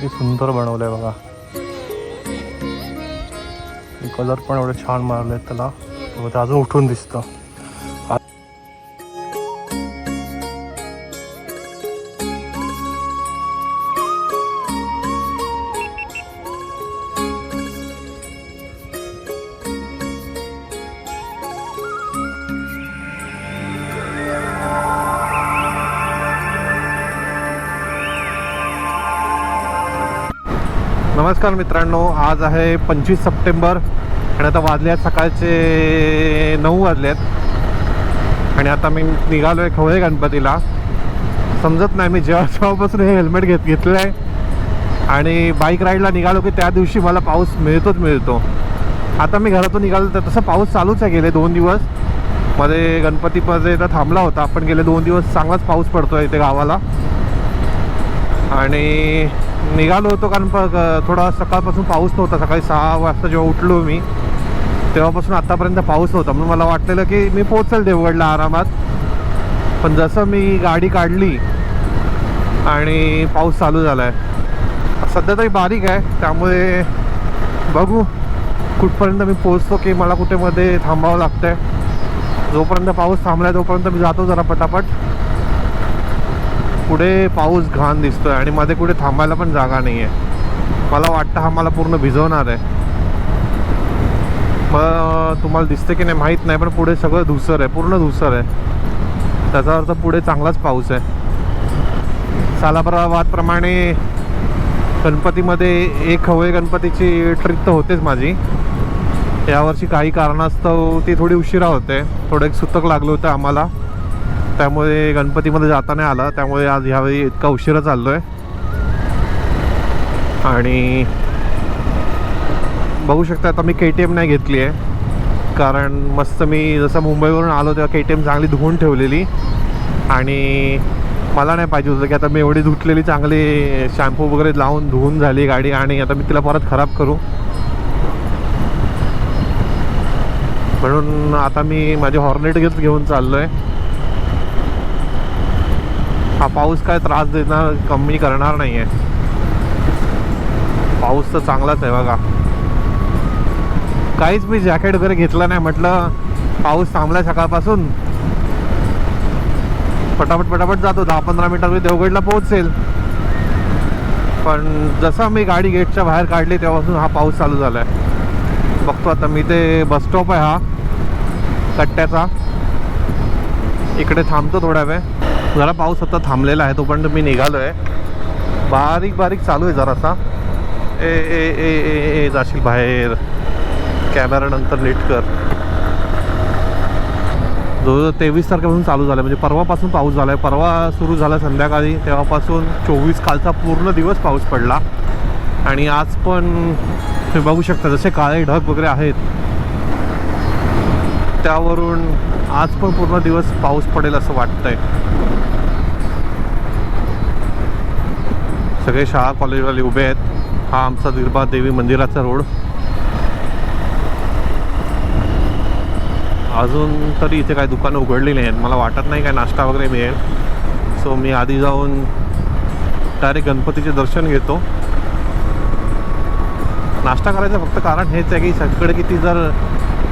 किती सुंदर बनवलंय बघा. कलर पण एवढे छान मारले त्याला, ते अजून उठून दिसतं. नमस्कार मित्रांनो, आज आहे 25 सप्टेंबर आणि आता वाजले आहेत सकाळचे 9 वाजले आहेत आणि आता मी निघालो आहे खवळे गणपतीला. समजत नाही मी जेव्हापासून हे हेल्मेट घेतलेलं आहे आणि बाईक राईडला निघालो की त्या दिवशी मला पाऊस मिळतो. आता मी घरातून निघालो तर तसं पाऊस चालूच आहे. गेले 2 दिवस मध्ये गणपतीमध्ये तर थांबला होता, पण गेले 2 दिवस चांगलाच पाऊस पडतो आहे इथे गावाला. आणि निघालो होतो कारण थोडा सकाळपासून पाऊस नव्हता. सकाळी 6 वाजता जेव्हा उठलो मी तेव्हापासून आत्तापर्यंत पाऊस नव्हता, म्हणून मला वाटलेलं की मी पोहोचेल देवगडला आरामात. पण जसं मी गाडी काढली आणि पाऊस चालू झाला आहे. सध्या तरी बारीक आहे, त्यामुळे बघू कुठपर्यंत मी पोहोचतो की मला कुठे मध्ये थांबावं लागतं आहे. जोपर्यंत पाऊस थांबला आहे तोपर्यंत मी जातो जरा पटापट. पुढे पाऊस घाण दिसतोय आणि मध्ये कुठे थांबायला पण जागा नाही आहे. मला वाटतं हा मला पूर्ण भिजवणार आहे. मग तुम्हाला दिसते की नाही माहीत नाही, पण पुढे सगळं धुसर आहे, पूर्ण धुसर आहे. त्याचा अर्थ पुढे चांगलाच पाऊस आहे. सालाबादप्रमाणे गणपतीमध्ये एक खवळे गणपतीची ट्रिप तर होतेच माझी. यावर्षी काही कारणास्तव ती थोडी उशिरा होते. थोडं एक सुतक लागलं होतं आम्हाला, त्यामुळे गणपतीमध्ये जाता नाही आला. त्यामुळे आज ह्यावेळी इतका उशिरा चाललो आहे. आणि बघू शकता आता मी KTM नाही घेतली आहे, कारण मस्त मी जसं मुंबईवरून आलो तेव्हा KTM चांगली धुवून ठेवलेली आणि मला नाही पाहिजे होतं की आता मी एवढी धुतलेली चांगली शॅम्पू वगैरे लावून धुवून झाली गाडी आणि आता मी तिला परत खराब करू. म्हणून आता मी माझी हॉर्नेट घेऊन चाललो आहे. हा पाऊस काय त्रास देणार कमी करणार नाही आहे. पाऊस तर चांगलाच आहे बघा. काहीच मी जॅकेट वगैरे घेतलं नाही, म्हटलं पाऊस थांबलाय सकाळपासून, पटापट जातो. 10-15 मिनिटात मी देवगडला पोहोचेल. पण जसं मी गाडी गेटच्या बाहेर काढली तेव्हापासून हा पाऊस चालू झाला आहे. बघतो आता मी ते बस स्टॉप आहे हा कट्ट्याचा, इकडे थांबतो थोड्या वेळ. जरा पाऊस आता थांबलेला आहे, तोपर्यंत मी निघालो आहे. बारीक चालू आहे जरासा. ए जाशील बाहेर, कॅमेरा नंतर नीट कर. 23 तारखेपासून चालू झालं, म्हणजे परवापासून पाऊस झाला आहे. परवा सुरू झाला संध्याकाळी, तेव्हापासून 24 कालचा पूर्ण दिवस पाऊस पडला. आणि आज पण तुम्ही बघू शकता जसे काळे ढग वगैरे आहेत त्यावरून आज पण पूर्ण दिवस पाऊस पडेल असं वाटतंय. सगळे शाळा कॉलेजवाले उभे आहेत. हा आमचा दिरबा देवी मंदिराचा रोड. अजून तरी इथे काही दुकानं उघडली नाही आहेत. मला वाटत नाही काय नाश्ता वगैरे मिळेल. सो मी आधी जाऊन डायरेक्ट गणपतीचे दर्शन घेतो. नाश्ता करायचं फक्त कारण हेच आहे की सगळीकडे किती जर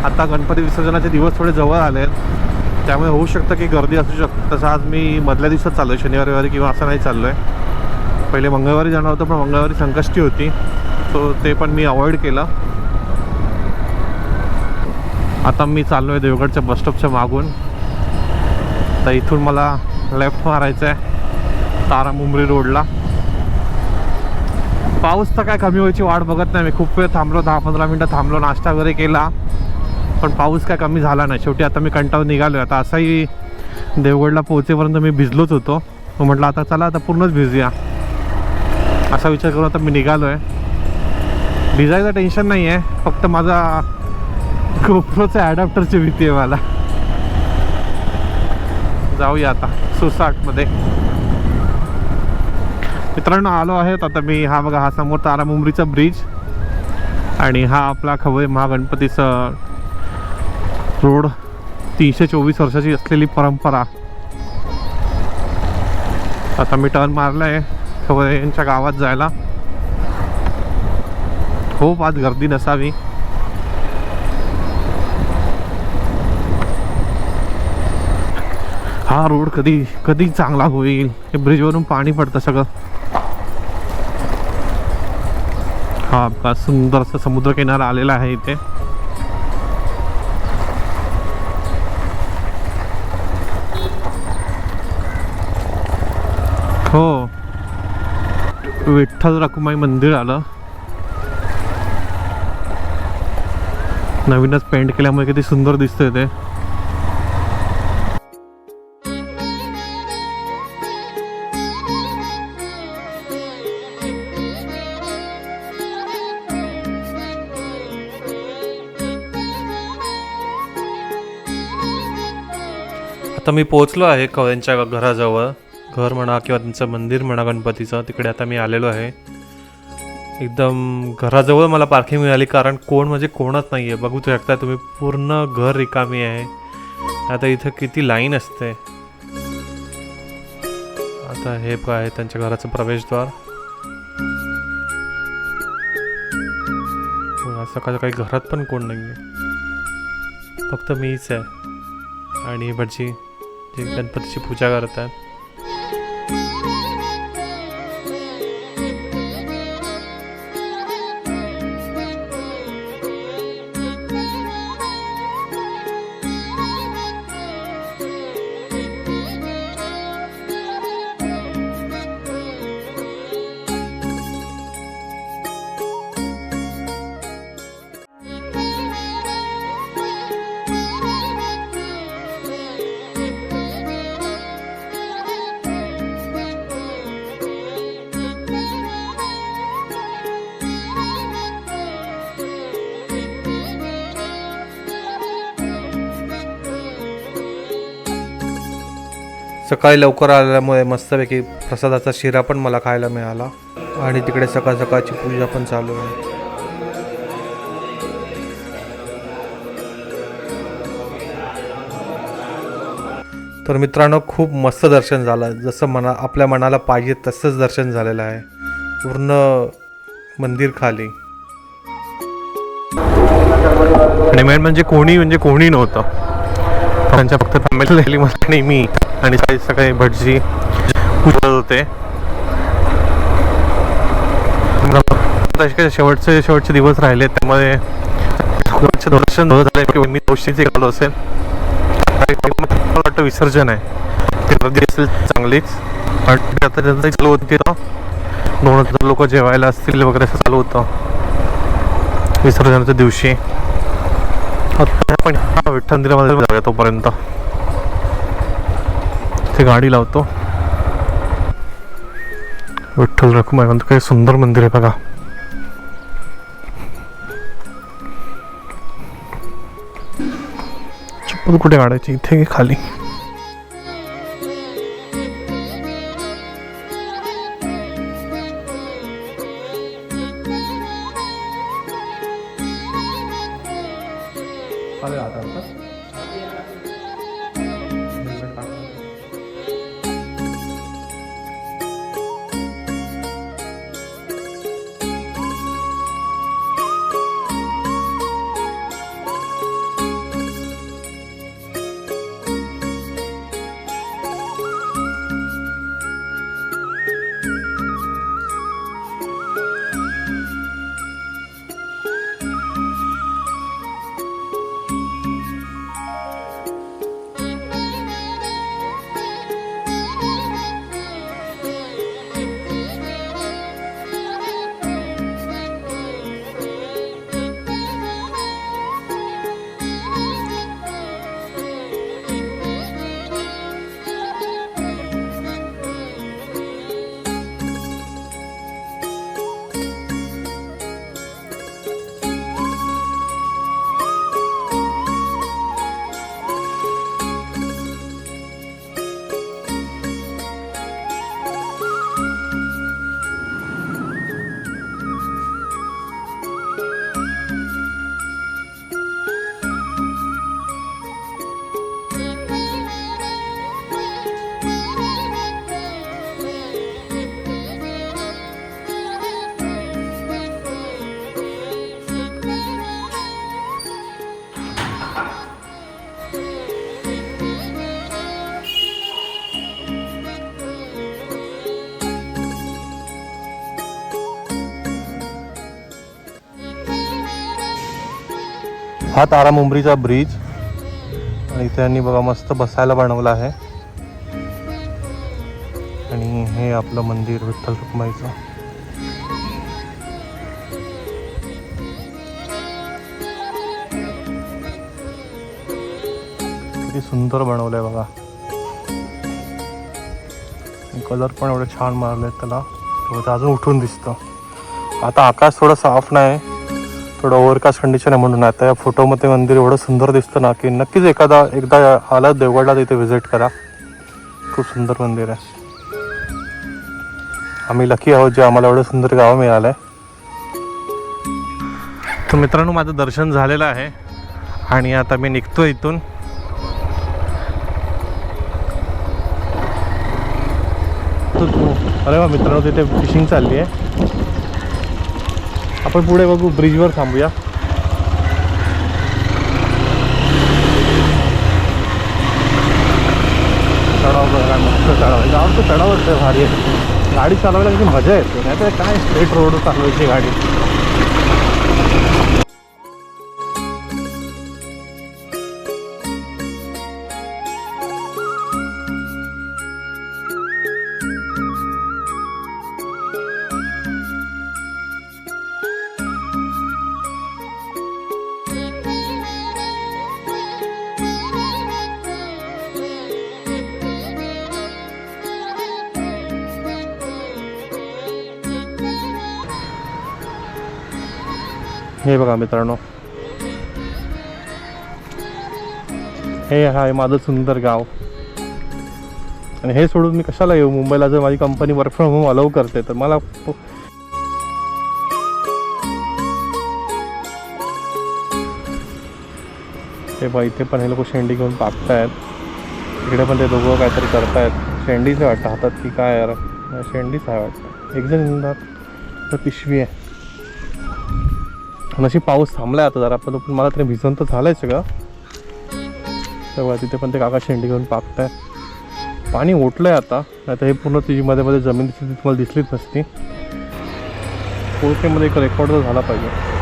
आता गणपती विसर्जनाचे दिवस थोडे जवळ आले आहेत, त्यामुळे होऊ शकतं की गर्दी असू शकते. तसं आज मी मधल्या दिवसात चाललो आहे, शनिवारी वगैरे किंवा असं नाही चाललो आहे. पहिले मंगळवारी जाणार होतं, पण मंगळवारी संकष्टी होती, सो ते पण मी अवॉइड केलं. आता मी चाललो आहे देवगडच्या बसस्टॉपच्या मागून. तर इथून मला लेफ्ट मारायचं आहे तारामुंबरी रोडला. पाऊस तर काय कमी व्हायची वाट बघत नाही मी. खूप वेळ थांबलो, 10-15 मिनटं थांबलो, नाश्ता वगैरे केला, पण पाऊस काय कमी झाला नाही. शेवटी आता मी कंटाळून निघालो आहे. आता असाही देवगडला पोहोचेपर्यंत मी भिजलोच होतो. मग म्हटलं आता चला आता पूर्णच भिजूया असा विचार करून आता मी निघालो आहे. भिजायचं टेन्शन नाही आहे, फक्त माझा गोप्रोचा ॲडॅप्टरची भीती आहे मला. जाऊया आता सुसाटमध्ये. मित्रांनो आलो आहेत आता मी. हा बघा, हा समोर तारामुंबरीचा ब्रिज आणि हा आपला खवळे महागणपतीचा रोड. 324 वर्षाची असलेली परंपरा. आता मी टर्न मारला आहे खवळे यांच्या गावात जायला. खूप आज गर्दी नसावी. हा रोड कधी कधी चांगला होईल. हे ब्रिजवरून पाणी पडतं सगळं. हा बघा सुंदर असा समुद्र किनारा आलेला आहे इथे. हो, विठ्ठल रखुमाई मंदिर आलं. नवीनच पेंट केल्यामुळे किती सुंदर दिसतंय ते. आता मी पोहोचलो आहे त्यांच्या घराजवळ. घर म्हणा किंवा त्यांचं मंदिर म्हणा गणपतीचं, तिकडे आता मी आलेलो आहे. एकदम घराजवळ मला पार्किंग मिळाली, कारण कोण म्हणजे कोणच नाही आहे. बघू शकता तुम्ही, पूर्ण घर रिकामी आहे. आता इथं किती लाईन असते. आता हे आहे त्यांच्या घराचं प्रवेशद्वार. सकाळ सकाळी घरात पण कोण नाही आहे, फक्त मीच आहे आणि भटजी जे गणपतीची पूजा करतात. सकाळी लवकर आल्यामुळे मस्तपैकी प्रसादाचा शिरा पण मला खायला मिळाला. आणि तिकडे सकाळ सकाळची पूजा पण चालू आहे. तर मित्रांनो, खूप मस्त दर्शन झालं. जसं आपल्या मनाला पाहिजे तसंच दर्शन झालेलं आहे. पूर्ण मंदिर खाली. आणि मेन म्हणजे कोणी नव्हतं. त्यांच्या फक्त फॅमिली राहिली मला आणि मी. आणि सकाळी भटजी पूजत होते. शेवटचे दिवस राहिले, त्यामुळे दर्शन झाले किंवा मी गोष्टीचे घालो असेल. मला वाटतं विसर्जन आहे, गर्दी असेल चांगलीच. आता त्यांचं चालू होती, 2000 लोक जेवायला असतील वगैरे असं चालू होतं विसर्जनाच्या दिवशी. आपण विठ्ठल मंदिरामध्ये जाऊया तोपर्यंत. ते गाडी लावतो. विठ्ठल रखुमाई मंदिर, काही सुंदर मंदिर आहे बघा. चप्पल कुठे काढायची? इथे खाली. हा तारामुंबरीचा ब्रिज आणि इथे यांनी बघा मस्त बसायला बनवला आहे. आणि हे आपलं मंदिर विठ्ठल रखुमाईचं. किती सुंदर बनवलंय बघा. कलर पण एवढे छान मारले त्याला, तेव्हा अजून उठून दिसतं. आता आकाश थोडं साफ नाही, थोडं ओव्हरकास्ट कंडिशन आहे म्हणून. आता या फोटोमध्ये मंदिर एवढं सुंदर दिसतं ना की नक्कीच एकदा आला देवगडला तिथे व्हिजिट करा. खूप सुंदर मंदिर आहे. आम्ही लकी आहोत जे आम्हाला एवढं सुंदर गाव मिळालं आहे. तर मित्रांनो, माझं दर्शन झालेलं आहे आणि आता मी निघतो इथून. अरे वा मित्रांनो, तिथे फिशिंग चालली आहे. आपण पुढे बघू, ब्रिजवर थांबूया. चढाव बघा, मस्त चढाव आहे. गावचं चढावच आहे, भारी आहे. गाडी चालवायला किती मजा येते, नाही तर काय स्ट्रेट रोड चालवायची गाडी. हे बघा मित्रांनो, हे आहे माझं सुंदर गाव. आणि हे सोडून मी कशाला येऊ मुंबईला, जर माझी company work from home allow करते तर मला. हे बघा, इथे पण हे लोक शेंडी घेऊन पाकतायत. इकडे पण ते दोघं काहीतरी करतायत. शेंडीच आहे वाटतं हातात की काय यार, शेंडीच आहे वाटतं. एकजण इंदात तर पिशवी आहे. नशी पाऊस थांबलाय आता जरा, पण मला तरी भिजून तर झालंय सगळं. तेव्हा तिथे पण ते काका शेंडी घेऊन पाकताय. पाणी ओटलंय आता, नाही तर हे पूर्ण तिची मध्ये जमीन दिसली तुम्हाला दिसलीच नसती. कोळकेमध्ये एक रेकॉर्ड तर झाला पाहिजे.